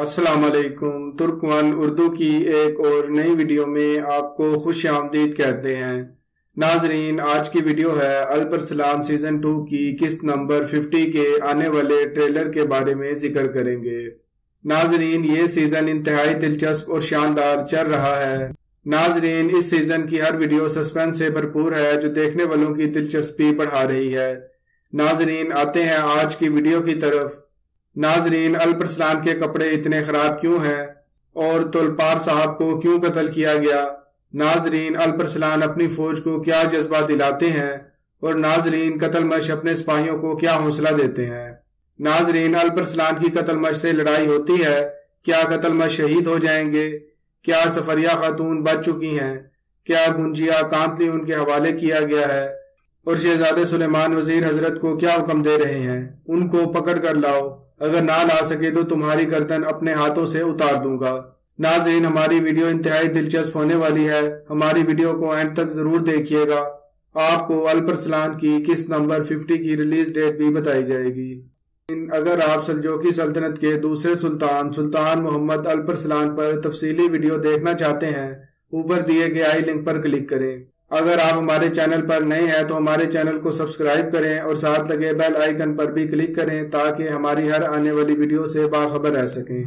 السلام علیکم۔ ترک ون اردو کی ایک اور نئی ویڈیو میں آپ کو خوش آمدید کہتے ہیں۔ ناظرین، آج کی ویڈیو ہے الپرسلان سیزن 2 کی قسط نمبر 50 کے آنے والے ٹریلر کے بارے میں ذکر کریں گے۔ ناظرین، یہ سیزن انتہائی دلچسپ اور شاندار چل رہا ہے۔ ناظرین، اس سیزن کی ہر ویڈیو سسپینس سے بھرپور ہے جو دیکھنے والوں کی دلچسپی بڑھا رہی ہے۔ ناظرین، آتے ہیں آج کی ویڈیو کی طرف۔ ناظرین، الپرسلان کے کپڑے اتنے خراب کیوں ہیں اور تولپار صاحب کو کیوں قتل کیا گیا؟ ناظرین، الپرسلان اپنی فوج کو کیا جذبہ دلاتے ہیں اور ناظرین قتلمش اپنے سپاہیوں کو کیا حوصلہ دیتے ہیں؟ ناظرین، الپرسلان کی قتلمش سے لڑائی ہوتی ہے، کیا قتلمش شہید ہو جائیں گے؟ کیا سفریہ خاتون بچ چکی ہیں؟ کیا گنجیا کانتلی ان کے حوالے کیا گیا ہے؟ اور شہزادے سلیمان وزیر حضرت کو کیا حکم دے رہے ہیں؟ ان کو پکڑ کر لاؤ، اگر نہ لا سکے تو تمہاری گردن اپنے ہاتھوں سے اتار دوں گا۔ ناظرین، ہماری ویڈیو انتہائی دلچسپ ہونے والی ہے، ہماری ویڈیو کو اینڈ تک ضرور دیکھیے گا۔ آپ کو الپرسلان کی قسط نمبر 50 کی ریلیز ڈیٹ بھی بتائی جائے گی۔ اگر آپ سلجوقی سلطنت کے دوسرے سلطان محمد الپرسلان پر تفصیلی ویڈیو دیکھنا چاہتے ہیں، اوپر دیے گئے آئی لنک پر کلک کریں۔ اگر آپ ہمارے چینل پر نئے ہیں تو ہمارے چینل کو سبسکرائب کریں اور ساتھ لگے بیل آئیکن پر بھی کلک کریں تاکہ ہماری ہر آنے والی ویڈیو سے باخبر رہ سکیں۔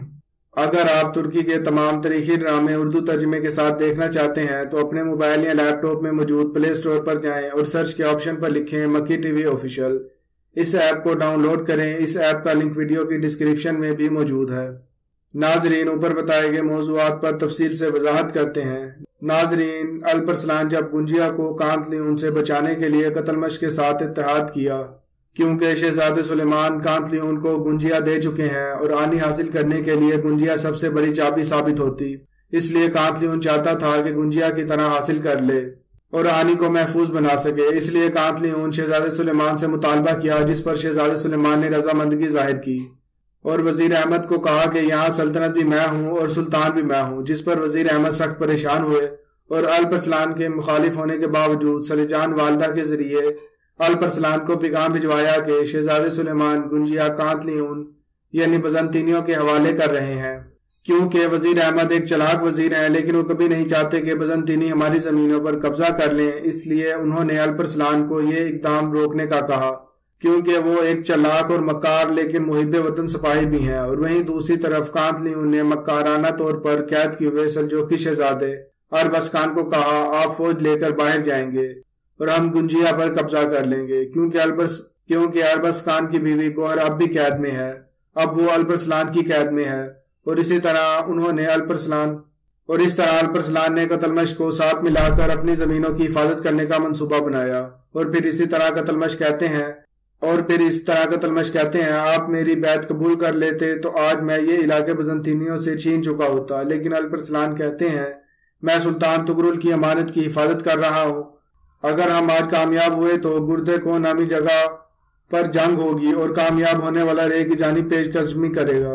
اگر آپ ترکی کے تمام تاریخی ڈرامے اردو ترجمے کے ساتھ دیکھنا چاہتے ہیں تو اپنے موبائل یا لیپ ٹاپ میں موجود پلے اسٹور پر جائیں اور سرچ کے آپشن پر لکھیں مکی ٹی وی آفیشل۔ اس ایپ کو ڈاؤن لوڈ کریں، اس ایپ کا لنک ویڈیو کی ڈسکرپشن میں بھی موجود ہے۔ ناظرین، اوپر بتائے گئے موضوعات پر تفصیل سے وضاحت کرتے ہیں۔ ناظرین، الپرسلان جب گنجیا کو کانتلی ان سے بچانے کے لیے قتلمش کے ساتھ اتحاد کیا، کیونکہ شہزادے سلیمان کانتلی ان کو گنجیا دے چکے ہیں اور آنی حاصل کرنے کے لیے گنجیا سب سے بڑی چابی ثابت ہوتی، اس لیے کانتلی ان چاہتا تھا کہ گنجیا کی طرح حاصل کر لے اور آنی کو محفوظ بنا سکے۔ اس لیے کانتلی ان شہزادے سلیمان سے مطالبہ کیا، جس پر شہزادے سلیمان نے رضامندگی ظاہر کی اور وزیر احمد کو کہا کہ یہاں سلطنت بھی میں ہوں اور سلطان بھی میں ہوں، جس پر وزیر احمد سخت پریشان ہوئے اور الپرسلان کے مخالف ہونے کے باوجود سلیجان والدہ کے ذریعے الپرسلان کو پیغام بھجوایا کہ شہزادے سلیمان گنجیا کانتلی یعنی بزنطینیوں کے حوالے کر رہے ہیں، کیونکہ وزیر احمد ایک چلاک وزیر ہیں لیکن وہ کبھی نہیں چاہتے کہ بزنطینی ہماری زمینوں پر قبضہ کر لیں۔ اس لیے انہوں نے الپرسلان کو یہ اقدام روکنے کا کہا، کیونکہ وہ ایک چلاک اور مکار لیکن محب وطن سپاہی بھی ہیں، اور وہیں دوسری طرف کانتلی نے مکارانہ طور پر قید کیے ہوئے سلجوقی شہزادے اربسکان کو کہا آپ فوج لے کر باہر جائیں گے اور ہم گنجیا پر قبضہ کر لیں گے، کیونکہ اربسکان کی بیوی گوہر اب بھی قید میں ہے، اب وہ الپرسلان کی قید میں ہے، اور اسی طرح الپرسلان نے قتلمش کو ساتھ ملا کر اپنی زمینوں کی حفاظت کرنے کا منصوبہ بنایا، اور پھر اسی طرح قتلمش کہتے ہیں آپ میری بیعت قبول کر لیتے تو آج میں یہ علاقے بزنطینیوں سے چھین چکا ہوتا، لیکن الپرسلان کہتے ہیں میں سلطان تغرل کی امانت کی حفاظت کر رہا ہوں، اگر ہم آج کامیاب ہوئے تو گردے کو نامی جگہ پر جنگ ہوگی اور کامیاب ہونے والا رے کی جانب پیش قدمی کرے گا،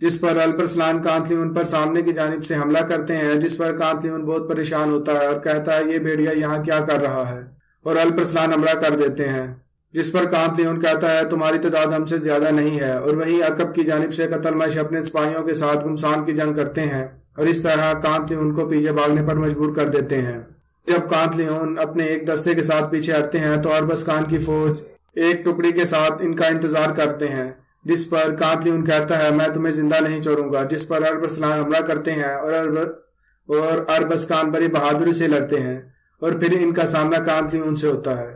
جس پر الپرسلان کانتلی ان پر سامنے کی جانب سے حملہ کرتے ہیں، جس پر کانتلی ان بہت پریشان ہوتا ہے اور کہتا ہے یہ بھیڑیا یہاں کیا کر رہا ہے، اور الپرسلان حملہ کر دیتے ہیں، جس پر کانتلی ان کہتا ہے تمہاری تعداد ہم سے زیادہ نہیں ہے، اور وہی عقب کی جانب سے قتلمش اپنے سپاہیوں کے ساتھ گمسان کی جنگ کرتے ہیں اور اس طرح کانتلی ان کو پیچھے بھاگنے پر مجبور کر دیتے ہیں۔ جب کانتلی ان اپنے ایک دستے کے ساتھ پیچھے ہٹتے ہیں تو اربسکان کی فوج ایک ٹکڑی کے ساتھ ان کا انتظار کرتے ہیں، جس پر کانتلی ان کہتا ہے میں تمہیں زندہ نہیں چھوڑوں گا، جس پر اربسلان حملہ کرتے ہیں اور اربسکان بڑی بہادری سے لڑتے ہیں، اور پھر ان کا سامنا کانتلی ان سے ہوتا ہے،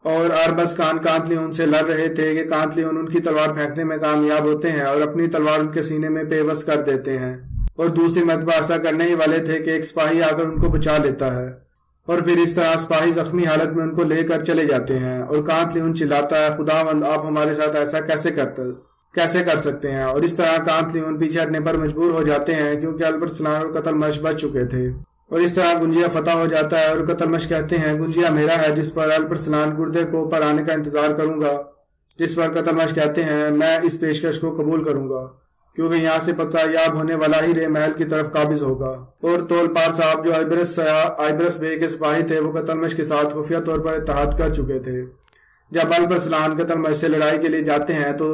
اور اربسکان کانتلی ان سے لڑ رہے تھے کہ کانتلی ان کی تلوار پھینکنے میں کامیاب ہوتے ہیں اور اپنی تلوار ان کے سینے میں پیوست کر دیتے ہیں، اور دوسری مرتبہ ایسا کرنے ہی والے تھے کہ ایک سپاہی آ کر ان کو بچا لیتا ہے، اور پھر اس طرح سپاہی زخمی حالت میں ان کو لے کر چلے جاتے ہیں، اور کانتلی ان چلاتا ہے خداوند آپ ہمارے ساتھ ایسا کیسے کر سکتے ہیں، اور اس طرح کانتلی ان پیچھے ہٹنے پر مجبور ہو جاتے ہیں کیونکہ الپرسلان اور قتلمش بچ چکے تھے، اور اس طرح گنجیا فتح ہو جاتا ہے، اور قتلمش کہتے ہیں گنجیا میرا ہے، جس پر الپرسلان گردے کو پر آنے کا انتظار کروں گا، جس پر قتلمش کہتے ہیں میں اس پیشکش کو قبول کروں گا کیونکہ یہاں سے پتہ یاب ہونے والا ہی رے محل کی طرف قابض ہوگا، اور تولپار صاحب جو آئبرس بے کے سپاہی تھے وہ قتلمش کے ساتھ خفیہ طور پر اتحاد کر چکے تھے۔ جب الپرسلان قتلمش سے لڑائی کے لیے جاتے ہیں تو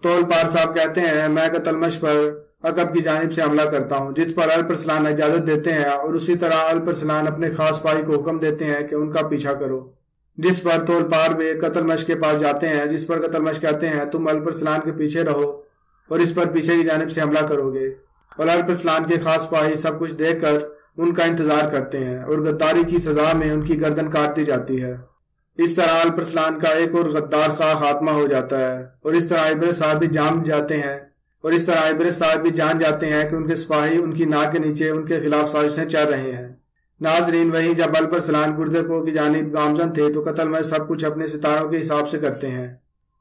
تولپار صاحب کہتے ہیں میں قتلمش پر عقب کی جانب سے حملہ کرتا ہوں، جس پر الپرسلان اجازت دیتے ہیں اور اسی طرح الپرسلان اپنے خاص سپاہی کو حکم دیتے ہیں کہ ان کا پیچھا کرو، جس پر تولپار وہ قتلمش کے پاس جاتے ہیں، جس پر قتلمش کہتے ہیں تم الپرسلان کے پیچھے رہو اور اس پر پیچھے کی جانب سے حملہ کرو گے، اور الپرسلان کے خاص سپاہی سب کچھ دیکھ کر ان کا انتظار کرتے ہیں اور غداری کی سزا میں ان کی گردن کاٹ دی جاتی ہے۔ اس طرح الپرسلان کا ایک اور غدار کا خاتمہ ہو جاتا ہے، اور اس طرح عبرت صاحب بھی جان جاتے ہیں کہ ان کے سپاہی ان کی ناک کے نیچے ان کے خلاف سازشیں چل رہے ہیں۔ ناظرین، وہیں جب الپرسلان گردے کو کی جانب گامزن تھے تو قتلمش سب کچھ اپنے ستاروں کے حساب سے کرتے ہیں۔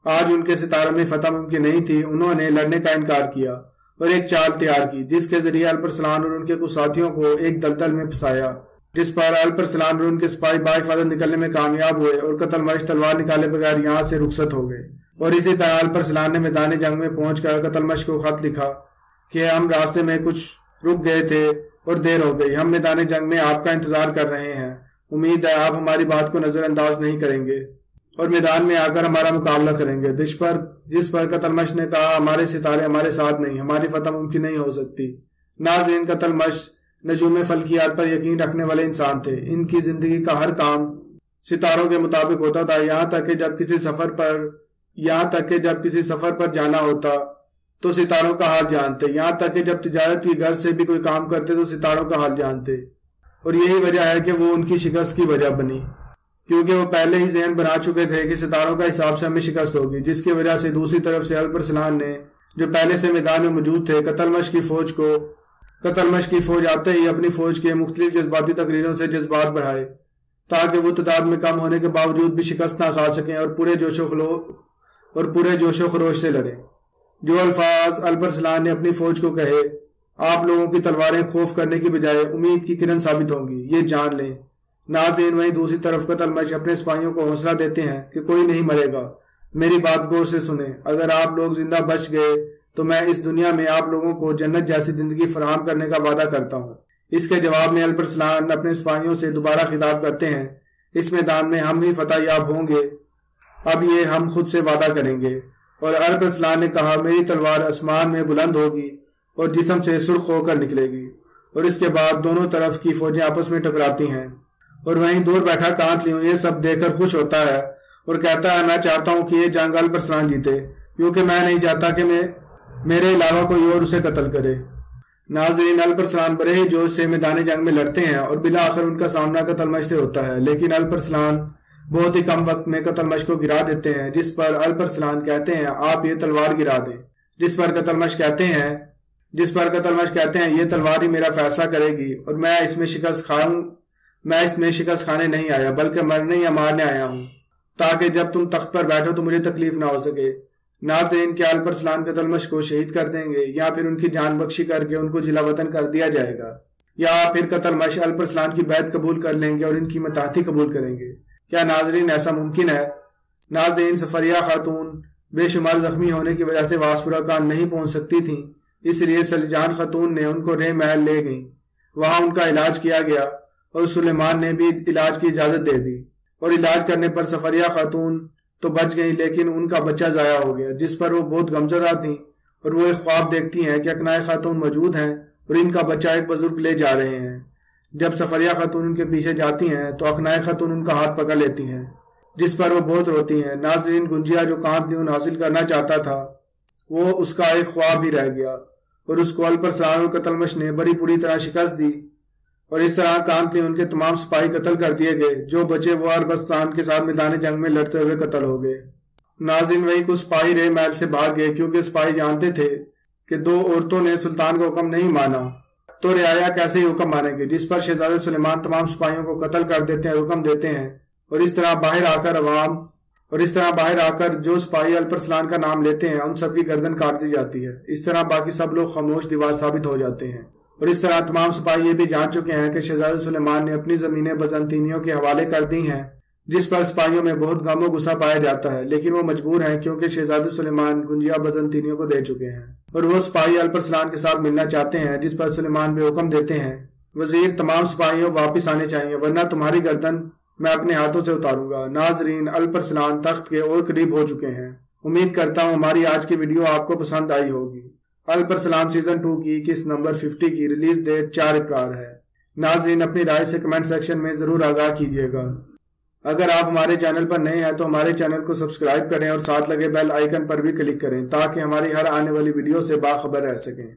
آج ان کے ستاروں میں فتح ممکن نہیں تھی، انہوں نے لڑنے کا انکار کیا اور ایک چال تیار کی جس کے ذریعے الپرسلان اور ان کے کچھ ساتھیوں کو ایک دلدل میں پھنسایا، جس پر الپرسلان اور ان کے سپاہی باحفاظت نکلنے میں کامیاب ہوئے اور قتلمش تلوار نکالے بغیر یہاں سے رخصت ہو گئے۔ اور اسی طرح الپرسلان نے میدان جنگ میں پہنچ کر قتلمش کو خط لکھا کہ ہم راستے میں کچھ رک گئے تھے اور دیر ہو گئی، ہم میدان جنگ میں آپ کا انتظار کر رہے ہیں، امید ہے آپ ہماری بات کو نظر انداز نہیں کریں گے اور میدان میں آ کر ہمارا مقابلہ کریں گے، جس پر قتلمش نے کہا ہمارے ستارے ہمارے ساتھ نہیں، ہماری فتح ممکن نہیں ہو سکتی۔ ناظرین، قتلمش نجوم فلکیات پر یقین رکھنے والے انسان تھے، ان کی زندگی کا ہر کام ستاروں کے مطابق ہوتا تھا، یہاں تک کہ جب کسی سفر پر جانا ہوتا تو ستاروں کا حال جانتے، یہاں تک کہ جب تجارت کی غرض سے بھی کوئی کام کرتے تو ستاروں کا حال جانتے، اور یہی وجہ ہے کہ وہ ان کی شکست کی وجہ بنی، کیونکہ وہ پہلے ہی ذہن بنا چکے تھے کہ ستاروں کا حساب سے ہمیں شکست ہوگی، جس کی وجہ سے دوسری طرف سے الپرسلان نے جو پہلے سے میدان میں موجود تھے قتلمش کی فوج آتے ہی اپنی فوج کے مختلف جذباتی تقریروں سے جذبات بڑھائے تاکہ وہ تعداد میں کم ہونے کے باوجود بھی شکست نہ کھا سکیں اور پورے جوش و خروش سے لڑیں۔ جو الفاظ الپرسلان نے اپنی فوج کو کہے، آپ لوگوں کی تلواریں خوف کرنے کی بجائے امید کی کرن ثابت ہوں گی، یہ جان لیں۔ ناظرین، وہیں دوسری طرف قتلمش اپنے سپاہیوں کو حوصلہ دیتے ہیں کہ کوئی نہیں مرے گا، میری بات غور سے سنیں، اگر آپ لوگ زندہ بچ گئے تو میں اس دنیا میں آپ لوگوں کو جنت جیسی زندگی فراہم کرنے کا وعدہ کرتا ہوں۔ اس کے جواب میں الپرسلان اپنے سپاہیوں سے دوبارہ خطاب کرتے ہیں، اس میدان میں ہم ہی فتح یاب ہوں گے، اب یہ ہم خود سے وعدہ کریں گے۔ اور الپرسلان نے کہا میری تلوار آسمان میں بلند ہوگی اور جسم سے سرخ ہو کر نکلے گی، اور اس کے بعد دونوں طرف کی فوجیں آپس میں ٹکراتی ہیں، اور وہیں دور بیٹھا کانتلیوں یہ سب دیکھ کر خوش ہوتا ہے اور کہتا ہے میں چاہتا ہوں کہ یہ جنگ الپرسلان جیتے، کیونکہ میں نہیں چاہتا کہ میرے علاوہ کوئی اور اسے قتل کرے۔ ناظرین، الپرسلان بڑے ہی جوش سے میدان جنگ میں لڑتے ہیں اور بالآخر ان کا سامنا قتلمش سے ہوتا ہے، لیکن الپرسلان بہت ہی کم وقت میں قتلمش کو گرا دیتے ہیں، جس پر الپرسلان کہتے ہیں آپ یہ تلوار گرا دیں، جس پر قتلمش کہتے ہیں یہ تلوار ہی میرا فیصلہ کرے گی اور میں اس میں شکست کھانے نہیں آیا بلکہ مرنے یا مارنے آیا ہوں، تاکہ جب تم تخت پر بیٹھو تو مجھے تکلیف نہ ہو سکے۔ ناظرین، کیا الپرسلان قتلمش کو شہید کر دیں گے یا پھر ان کی جان بخشی کر کے ان کو جلا وطن کر دیا جائے گا، یا پھر قتلمش الپرسلان کی بیعت قبول کر لیں گے اور ان کی متحدی قبول کریں گے؟ کیا ناظرین ایسا ممکن ہے؟ ناظرین، سفریہ خاتون بے شمار زخمی ہونے کی وجہ سے واسپورہ کان نہیں پہنچ سکتی تھیں، اس لیے سلیجان خاتون نے ان کو رے محل لے گئیں، وہاں ان کا علاج کیا گیا اور سلیمان نے بھی علاج کی اجازت دے دی، اور علاج کرنے پر سفریہ خاتون تو بچ گئی لیکن ان کا بچہ ضائع ہو گیا، جس پر وہ بہت غمزدہ تھیں، اور وہ ایک خواب دیکھتی ہیں کہ اقناع خاتون موجود ہیں اور ان کا بچہ ایک بزرگ لے جا رہے ہیں۔ جب سفریہ خاتون ان کے پیچھے جاتی ہیں تو اقناع خاتون ان کا ہاتھ پکڑ لیتی ہیں، جس پر وہ بہت روتی ہیں۔ ناظرین، گنجیا جو کانتلیون حاصل کرنا چاہتا تھا وہ اس کا ایک خواب ہی رہ گیا، اور اس کو الپرسلان اور قتلمش نے بڑی پوری طرح شکست دی، اور اس طرح کانتلیون کے تمام سپاہی قتل کر دیے گئے، جو بچے وہ الپرسلان کے ساتھ میدان جنگ میں لڑتے ہوئے قتل ہو گئے۔ ناظرین، وہی کچھ سپاہی رے محل سے بھاگ گئے، کیونکہ سپاہی جانتے تھے کہ دو عورتوں نے سلطان کا حکم نہیں مانا تو رعایا کیسے ہی حکم مانیں گے، جس پر شہزادہ سلیمان تمام سپاہیوں کو قتل کر دیتے ہیں، حکم دیتے ہیں، اور اس طرح باہر آ کر جو سپاہی الپرسلان کا نام لیتے ہیں ان سب کی گردن کاٹ دی جاتی ہے۔ اس طرح باقی سب لوگ خاموش دیوار ثابت ہو جاتے ہیں، اور اس طرح تمام سپاہی یہ بھی جان چکے ہیں کہ شہزادہ سلیمان نے اپنی زمینیں بزنطینیوں کے حوالے کر دی ہیں، جس پر سپاہیوں میں بہت غم و غصہ پایا جاتا ہے، لیکن وہ مجبور ہیں کیونکہ شہزادہ سلیمان گنجیا بزنطینیوں کو دے چکے ہیں، اور وہ سپاہی الپرسلان کے ساتھ ملنا چاہتے ہیں، جس پر سلیمان بھی حکم دیتے ہیں وزیر تمام سپاہیوں واپس آنے چاہیے ورنہ تمہاری گردن میں اپنے ہاتھوں سے اتاروں گا۔ ناظرین، الپرسلان تخت کے اور قریب ہو چکے ہیں۔ امید کرتا ہوں ہماری آج کی ویڈیو آپ کو پسند آئی ہوگی۔ الپرسلان سیزن 2 کی قسط نمبر 50 کی ریلیز ڈیٹ 4 اپریل ہے۔ ناظرین اپنی رائے سے کمنٹ سیکشن میں ضرور آگاہ کیجیے گا۔ اگر آپ ہمارے چینل پر نئے ہیں تو ہمارے چینل کو سبسکرائب کریں اور ساتھ لگے بیل آئیکن پر بھی کلک کریں تاکہ ہماری ہر آنے والی ویڈیو سے باخبر رہ سکیں۔